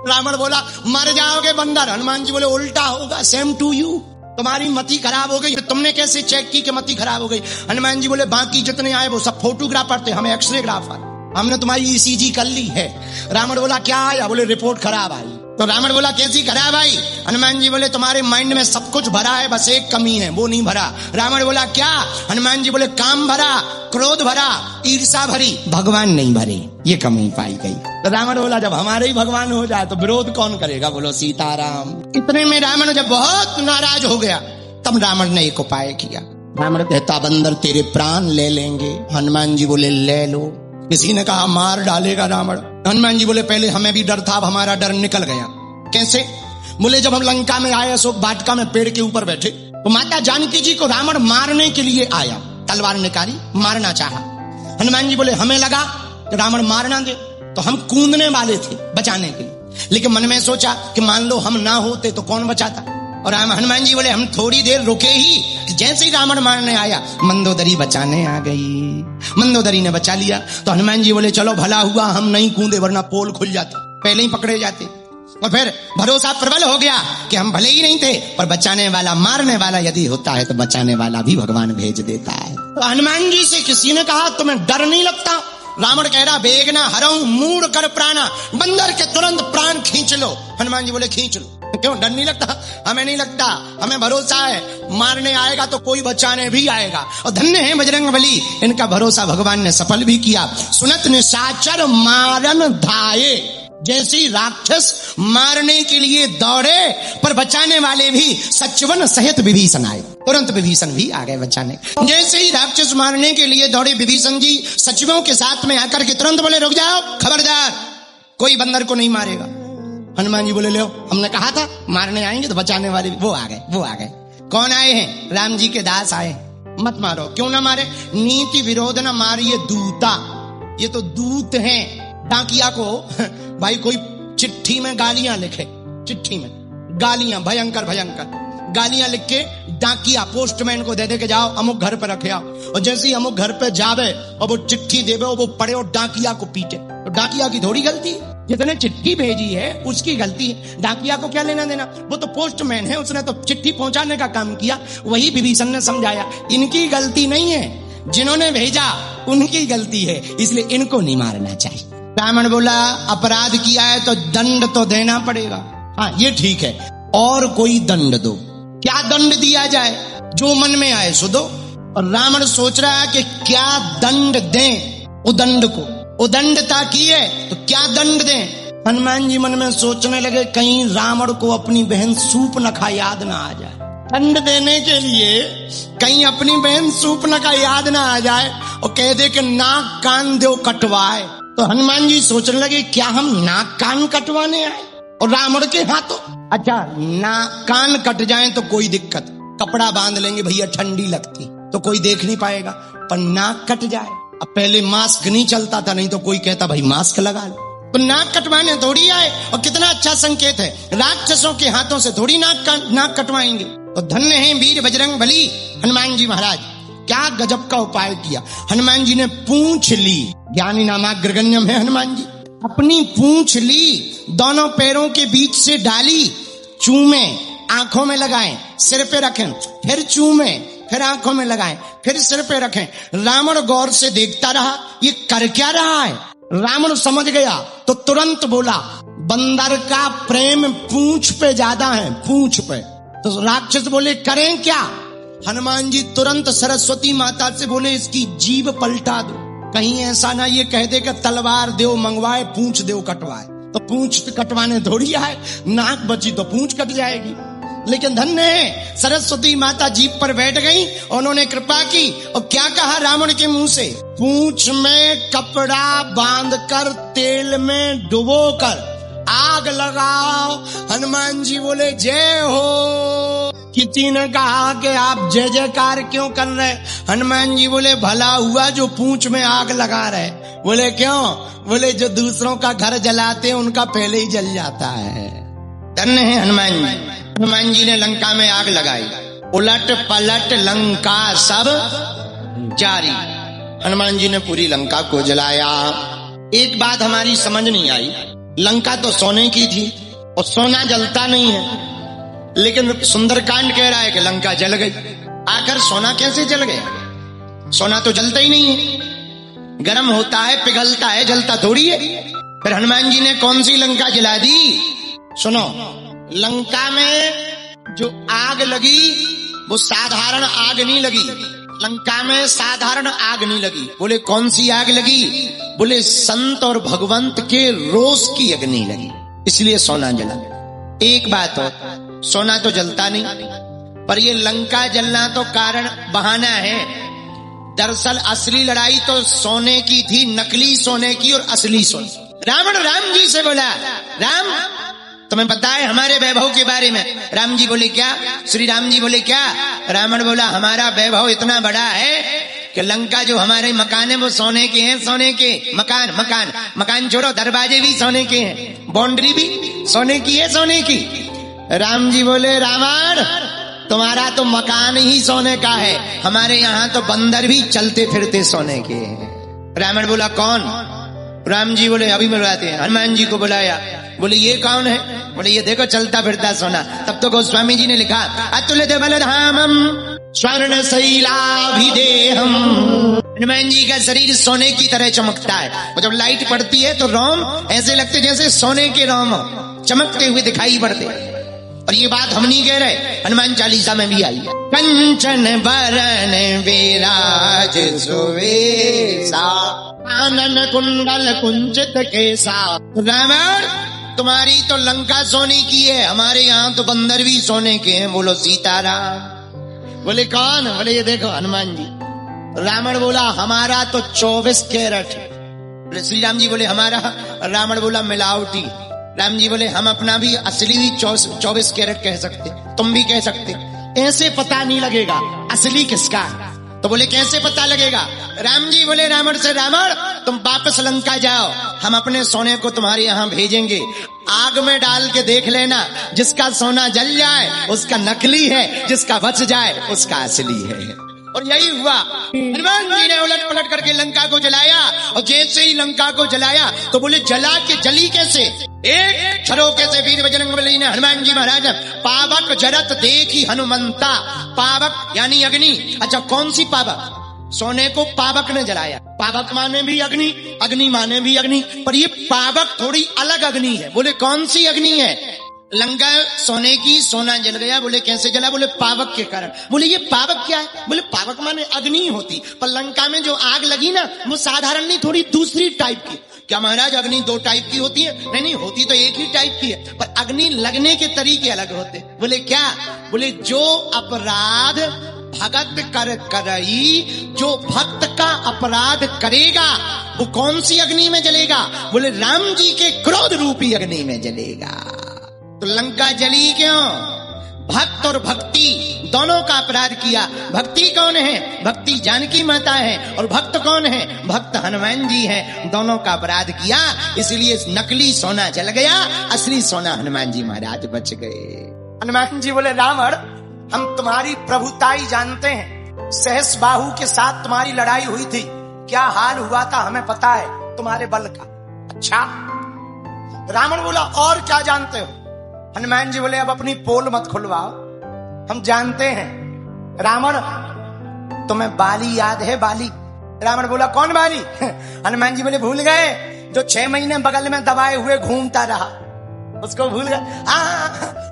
रावण बोला मर जाओगे बंदर। हनुमान जी बोले उल्टा होगा, सेम टू यू, तुम्हारी मति खराब हो गई। तुमने कैसे चेक की कि मति खराब हो गई? हनुमान जी बोले बाकी जितने आए वो सब फोटोग्राफर थे, हमें एक्सरेग्राफर, हमने तुम्हारी ईसीजी कर ली है। रावण बोला क्या आया? बोले रिपोर्ट खराब आई। तो रावण बोला कैसी खराब आई? हनुमान जी बोले तुम्हारे माइंड में सब कुछ भरा है, बस एक कमी है, वो नहीं भरा। रावण बोला क्या? हनुमान जी बोले काम भरा, क्रोध भरा, ईर्षा भरी, भगवान नहीं भरे, ये कमी पाई गई। तो रावण बोला जब हमारे ही भगवान हो जाए तो विरोध कौन करेगा? बोलो सीताराम। इतने में रावण जब बहुत नाराज हो गया तब रावण ने एक उपाय किया। रावण कहता बंदर तेरे प्राण ले लेंगे। हनुमान जी बोले ले लो। किसी ने कहा मार डालेगा रावण। हनुमान जी बोले पहले हमें भी डर था, अब हमारा डर निकल गया। कैसे? बोले जब हम लंका में आए अशोक वाटिका में पेड़ के ऊपर बैठे तो माता जानकी जी को रावण मारने के लिए आया, तलवार निकाली, मारना चाहा। हनुमान जी बोले हमें लगा कि रावण मारना दे, तो हम कूदने वाले थे बचाने के लिए, लेकिन मन में सोचा कि मान लो हम ना होते तो कौन बचाता। और हनुमान जी बोले हम थोड़ी देर रुके ही, जैसे ही रावण मारने आया मंदोदरी बचाने आ गई। मंदोदरी ने बचा लिया। तो हनुमान जी बोले चलो भला हुआ हम नहीं कूदे, वरना पोल खुल जाते, पहले ही पकड़े जाते। और फिर भरोसा प्रबल हो गया कि हम भले ही नहीं थे, पर बचाने वाला मारने वाला यदि होता है तो बचाने वाला भी भगवान भेज देता है। तो हनुमान जी से किसी ने कहा तुम्हें डर नहीं लगता? रावण कह रहा बेगना हरऊं मूड कर प्राणा, बंदर के तुरंत प्राण खींच लो। हनुमान जी बोले खींच लो। क्यों डर नहीं लगता? हमें नहीं लगता, हमें भरोसा है मारने आएगा तो कोई बचाने भी आएगा। और धन्य है बजरंगबली, इनका भरोसा भगवान ने सफल भी किया। सुनत निशाचर मारन धाये, जैसी राक्षस मारने के लिए दौड़े पर बचाने वाले भी सचवन सहित विभीषण आए, तुरंत विभीषण भी आ गए बचाने। जैसे ही राक्षस मारने के लिए दौड़े विभीषण जी सचिवों के साथ में आकर के तुरंत बोले रुक जाओ, खबरदार कोई बंदर को नहीं मारेगा। हनुमान जी बोले लो हमने कहा था मारने आएंगे तो बचाने वाले वो आ गए। कौन आए हैं? राम जी के दास आए। मत मारो। क्यों ना मारे? नीति विरोध न मारिए दूता, ये तो दूत हैं। डाकिया को भाई कोई चिट्ठी में गालियां लिखे, चिट्ठी में गालियां भयंकर गालियां लिख के डाकिया पोस्टमैन को दे के जाओ अमुक घर पर रखे आओ। और जैसे ही अमुक घर पे जावे और वो चिट्ठी देवे और वो पढ़े और डाकिया को पीटे, तो डाकिया की थोड़ी गलती, जितने चिट्ठी भेजी है उसकी गलती है। डाकिया को क्या लेना देना? वो तो पोस्टमैन है, उसने तो चिट्ठी पहुंचाने का काम किया। वही विभीषण ने समझाया इनकी गलती नहीं है, जिन्होंने भेजा उनकी गलती है, इसलिए इनको नहीं मारना चाहिए। रावण बोला अपराध किया है तो दंड तो देना पड़ेगा। हाँ ये ठीक है, और कोई दंड दो। क्या दंड दिया जाए? जो मन में आए सो दो। और रावण सोच रहा है कि क्या दंड दें उदंड को। उदंडता की है तो क्या दंड दें? हनुमान जी मन में सोचने लगे कहीं रावण को अपनी बहन सूर्पनखा याद ना आ जाए। दंड देने के लिए कहीं अपनी बहन सूर्पनखा याद ना आ जाए और कह दे कि नाक कान दो कटवाए। तो हनुमान जी सोचने लगे क्या हम नाक कान कटवाने आए और रावण के हाथों? अच्छा नाक कान कट जाए तो कोई दिक्कत, कपड़ा बांध लेंगे भैया, ठंडी लगती तो कोई देख नहीं पाएगा। पर नाक कट जाए, अब पहले मास्क नहीं चलता था, नहीं तो कोई कहता भाई मास्क लगा लो। तो नाक कटवाने थोड़ी आए, और कितना अच्छा संकेत है, राक्षसों के हाथों से थोड़ी नाक कटवाएंगे। तो धन्य है वीर बजरंगबली हनुमान जी महाराज, क्या गजब का उपाय किया। हनुमान जी ने पूंछ ली, ज्ञानी नामाग्रगण्यम है हनुमान जी, अपनी पूंछ ली, दोनों पैरों के बीच से डाली, चूमे, आंखों में लगाएं, सिर पे रखें, फिर चूमे, फिर आंखों में लगाएं, फिर सिर पे रखें। रावण गौर से देखता रहा ये कर क्या रहा है। रावण समझ गया तो तुरंत बोला बंदर का प्रेम पूंछ पे ज्यादा है, पूंछ पे। तो राक्षस बोले करें क्या? हनुमान जी तुरंत सरस्वती माता से बोले इसकी जीभ पलटा दो, कहीं ऐसा ना ये कह दे कि तलवार दो मंगवाए पूंछ दो कटवाए। तो पूंछ कटवाने थोड़ी आए, नाक बची तो पूंछ कट जाएगी। लेकिन धन्य है सरस्वती माता जीभ पर बैठ गई, उन्होंने कृपा की और क्या कहा रावण के मुंह से, पूंछ में कपड़ा बांधकर तेल में डुबोकर आग लगाओ। हनुमान जी बोले जय हो। किसी ने कहा कि आप जय जयकार क्यों कर रहे? हनुमान जी बोले भला हुआ जो पूंछ में आग लगा रहे। बोले क्यों? बोले जो दूसरों का घर जलाते हैं उनका पहले ही जल जाता है। धन्य है हनुमान जी। हनुमान जी ने लंका में आग लगाई, उलट पलट लंका सब जारी। हनुमान जी ने पूरी लंका को जलाया। एक बात हमारी समझ नहीं आई, लंका तो सोने की थी और सोना जलता नहीं है, लेकिन सुंदरकांड कह रहा है कि लंका जल गई। आखिर सोना कैसे जल गया? सोना तो जलता ही नहीं है, गर्म होता है, पिघलता है, जलता थोड़ी है। फिर हनुमान जी ने कौन सी लंका जला दी? सुनो, लंका में जो आग लगी वो साधारण आग नहीं लगी, लंका में साधारण आग नहीं लगी। बोले कौन सी आग लगी? बोले संत और भगवंत के रोष की अग्नि लगी, इसलिए सोना जला। एक बात हो, सोना तो जलता नहीं, पर ये लंका जलना तो कारण बहाना है। दरअसल असली लड़ाई तो सोने की थी, नकली सोने की और असली सोने। रावण राम जी से बोला, राम तुम्हें पता है हमारे वैभव के बारे में? राम जी बोले क्या? श्री राम जी बोले क्या? रावण बोला हमारा वैभव इतना बड़ा है कि लंका जो हमारे मकान है वो सोने के हैं, सोने के मकान, मकान मकान छोड़ो, दरवाजे भी सोने के हैं, बाउंड्री भी सोने की है, सोने की। राम जी बोले रावण तुम्हारा तो मकान ही सोने का है, हमारे यहाँ तो बंदर भी चलते फिरते सोने के हैं। रावण बोला कौन? राम जी बोले अभी बुलाते हैं। हनुमान जी को बुलाया, बोले ये कौन है? बोले ये देखो चलता फिरता सोना। तब तो गोस्वामी जी ने लिखा अतुलित बलधामम स्वर्ण शैलाभिदेहम। हनुमान जी का शरीर सोने की तरह चमकता है, और जब लाइट पड़ती है तो रोम ऐसे लगते जैसे सोने के रोम चमकते हुए दिखाई पड़ते। और ये बात हम नहीं कह रहे, हनुमान चालीसा में भी आई। कंचन बरन विराज सुवेशा आनन कुंडल कुंचित केसा। रावण तुम्हारी तो लंका सोने की है, हमारे यहाँ तो बंदर भी सोने के हैं। बोलो सीताराम। बोले कौन? बोले ये देखो हनुमान जी। रावण बोला हमारा तो 24 कैरेट। श्री राम जी बोले हमारा? रावण बोला मिलावटी। राम जी बोले हम अपना भी असली भी 24 कैरेट कह सकते, तुम भी कह सकते। ऐसे पता नहीं लगेगा असली किसका। तो बोले कैसे पता लगेगा? राम जी बोले रावण से, रावण तुम वापस लंका जाओ, हम अपने सोने को तुम्हारे यहाँ भेजेंगे, आग में डाल के देख लेना, जिसका सोना जल जाए उसका नकली है, जिसका बच जाए उसका असली है। और यही हुआ। हनुमान जी ने उलट पलट करके लंका को जलाया, और जैसे ही लंका को जलाया तो बोले जला के जली कैसे? एक झरोके से वीर बजरंग बली ने हनुमान जी महाराज पावक जरत देखी हनुमंता। पावक यानी अग्नि। अच्छा कौन सी पावक? सोने को पावक ने जलाया। पावक माने भी अग्नि, अग्नि माने भी अग्नि, पर ये पावक थोड़ी अलग अग्नि है। बोले कौन सी अग्नि है? लंका सोने की, सोना जल गया। बोले कैसे जला? बोले पावक के कारण। बोले ये पावक क्या है? बोले पावक माने अग्नि होती, पर लंका में जो आग लगी ना वो साधारण नहीं, थोड़ी दूसरी टाइप की। क्या महाराज अग्नि 2 टाइप की होती है? नहीं, होती तो एक ही टाइप की है, पर अग्नि लगने के तरीके अलग होते। बोले क्या? बोले जो अपराध भगत कर करई, जो भक्त का अपराध करेगा वो कौन सी अग्नि में जलेगा? बोले राम जी के क्रोध रूपी अग्नि में जलेगा। तो लंका जली क्यों? भक्त और भक्ति दोनों का अपराध किया। भक्ति कौन है? भक्ति जानकी माता है, और भक्त कौन है? भक्त हनुमान जी है। दोनों का अपराध किया, इसलिए नकली सोना जल गया, असली सोना हनुमान जी महाराज बच गए। हनुमान जी बोले रावण हम तुम्हारी प्रभुताई जानते हैं, सहस बाहु के साथ तुम्हारी लड़ाई हुई थी, क्या हाल हुआ था हमें पता है तुम्हारे बल का। अच्छा। रावण बोला और क्या जानते हो? हनुमान जी बोले अब अपनी पोल मत खुलवाओ, हम जानते हैं। रावण तुम्हें बाली याद है? बाली? रावण बोला कौन बाली? हनुमान जी बोले भूल गए, जो 6 महीने बगल में दबाए हुए घूमता रहा, उसको भूल गए?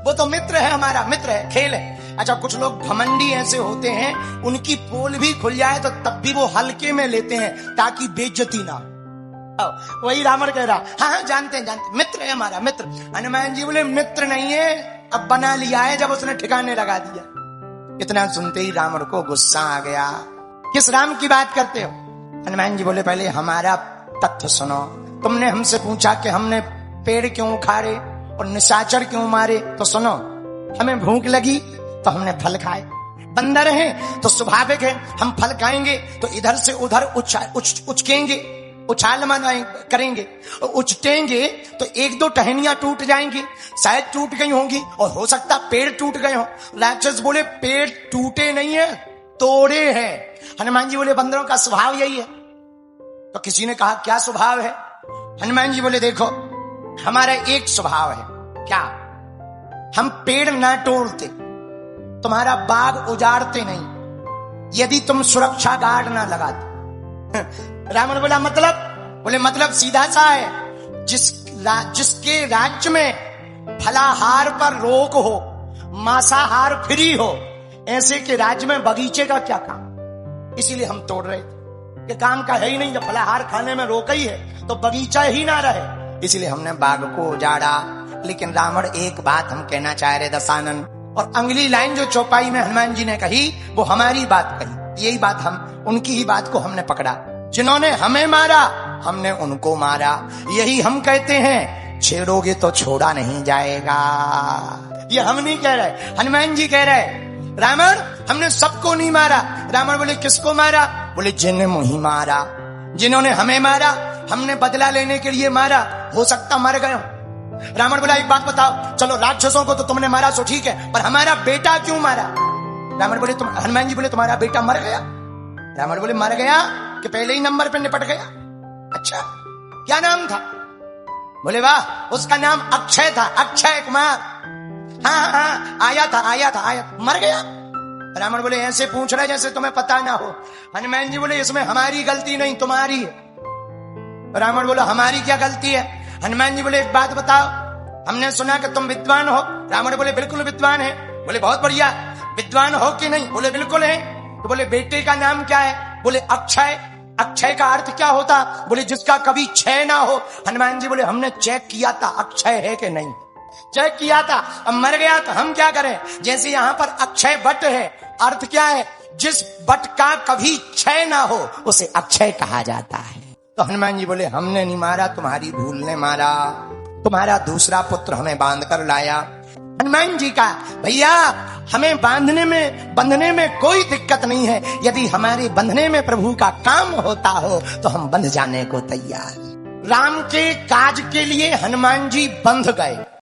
वो तो मित्र है, हमारा मित्र है, खेल है। अच्छा कुछ लोग घमंडी ऐसे होते हैं, उनकी पोल भी खुल जाए तो तब भी वो हल्के में लेते हैं ताकि बेइज्जती ना। वही रावण कह रहा हाँ जानते हैं, जानते, मित्र है हमारा, मित्र। हनुमान जी बोले मित्र नहीं है, अब बना लिया है जब उसने ठिकाने लगा दिया। इतना सुनते ही रावण को गुस्सा आ गया। किस राम की बात करते हो? हनुमान जी बोले पहले हमारा तथ्य सुनो। तुमने हमसे पूछा कि हमने पेड़ क्यों उखाड़े और निशाचर क्यों मारे, तो सुनो। हमें भूख लगी तो हमने फल खाए, बंदर हैं तो स्वाभाविक है हम फल खाएंगे तो इधर से उधर उचकेंगे, उछाल करेंगे, उछटेंगे तो 1-2 टहनियां टूट जाएंगी, शायद टूट गई होंगी, और हो सकता पेड़ टूट गए हो। राक्षस बोले पेड़ टूटे नहीं है, तोड़े हैं। हनुमान जी बोले बंदरों का स्वभाव यही है। तो किसी ने कहा क्या स्वभाव है? हनुमान जी बोले देखो हमारा एक स्वभाव है, क्या? हम पेड़ ना तोड़ते, तुम्हारा बाग उजाड़ते नहीं, यदि तुम सुरक्षा गार्ड ना लगाते। रावण बोला मतलब? बोले मतलब सीधा सा है, जिसके राज्य में फलाहार पर रोक हो, मांसाहार फ्री हो, ऐसे के राज्य में बगीचे का क्या काम? इसीलिए हम तोड़ रहे थे, ये काम का है ही नहीं, जब फलाहार खाने में रोक ही है तो बगीचा ही ना रहे, इसीलिए हमने बाग को उजाड़ा। लेकिन रावण एक बात हम कहना चाह रहे दशानन, और अगली लाइन जो चौपाई में हनुमान जी ने कही वो हमारी बात कही, यही बात हम उनकी ही बात को हमने पकड़ा। जिन्होंने हमें मारा हमने उनको मारा, यही हम कहते हैं, छेड़ोगे तो छोड़ा नहीं जाएगा। ये हम नहीं कह रहे, हनुमान जी कह रहे। रावण हमने सबको नहीं मारा। रावण बोले किसको मारा? बोले जिन्हें मुही मारा, जिन्होंने हमें मारा हमने बदला लेने के लिए मारा, हो सकता मर गए। रावण बोला एक बात बताओ, चलो राक्षसों को तो तुमने मारा सो ठीक है, पर हमारा बेटा क्यों मारा? रावण बोले हनुमान जी बोले तुम्हारा बेटा मर गया। रावण बोले मर गया कि पहले ही नंबर पे निपट गया? अच्छा क्या नाम था? बोले वाह, उसका नाम अक्षय था, अक्षय कुमार। हाँ आया था, मर गया। रावण बोले ऐसे पूछ रहे जैसे तुम्हें पता ना हो। हनुमान जी बोले इसमें हमारी गलती नहीं तुम्हारी है। रावण बोला हमारी क्या गलती है? हनुमान जी बोले एक बात बताओ, हमने सुना कि तुम विद्वान हो। रावण बोले बिल्कुल विद्वान है। बोले बहुत बढ़िया, विद्वान हो कि नहीं? बोले बिल्कुल है। तो बोले बेटे का नाम क्या है? बोले अक्षय। अक्षय का अर्थ क्या होता? बोले जिसका कभी क्षय ना हो। हनुमान जी बोले हमने चेक किया था अक्षय है कि नहीं, चेक किया था, अब मर गया तो हम क्या करें? जैसे यहाँ पर अक्षय वट है, अर्थ क्या है? जिस वट का कभी क्षय ना हो उसे अक्षय कहा जाता है। तो हनुमान जी बोले हमने नहीं मारा, तुम्हारी भूल ने मारा, तुम्हारा दूसरा पुत्र हमें बांध कर लाया। हनुमान जी का भैया हमें बंधने में कोई दिक्कत नहीं है, यदि हमारे बंधने में प्रभु का काम होता हो तो हम बंध जाने को तैयार। राम के काज के लिए हनुमान जी बंध गए।